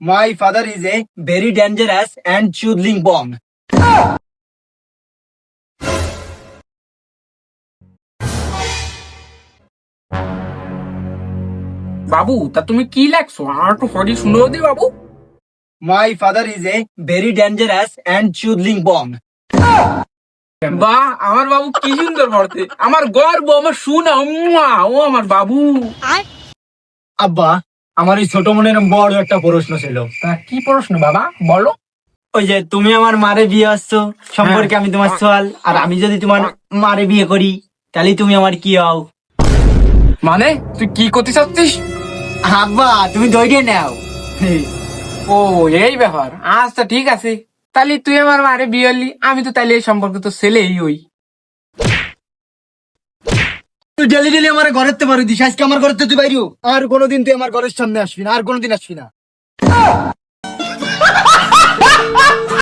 My father is a very dangerous and chudling bomb. বাবু তা তুমি কি লেখছো আমার একটু পড়ি শুনেও দি বাবু। My father is a very dangerous and chudling bomb. বাহ আমার বাবু কি সুন্দর পড়তে, আমার গর্ব, আমার সুনা ও আমার বাবু। আব্বা, আমার এই ছোট মনের বড় একটা প্রশ্ন ছিল। তা কি প্রশ্ন বাবা বলো। ওই যে তুমি আমার মারে বিয়ে আসছো সম্পর্কে আমি তোমার সোয়াল, আর আমি যদি তোমার মারে বিয়ে করি তাহলে তুমি আমার কি হও? মানে তুই কি করতে চাচ্ছিস? আব্বা তুমি ধৈর্য নাও। ও এই ব্যাপার, আচ্ছা ঠিক আছে, তাহলে তুই আমার মারে বিয়ে হলি, আমি তো তাহলে এই সম্পর্কে তো ছেলেই হই। তুই ডেলি ডেলি আমার ঘরের তে পারো দিস, আজকে আমার ঘরের তুই বাইরিও, আর কোনোদিন তুই আমার ঘরের সামনে আসবি না, আর কোনোদিন আসবি না।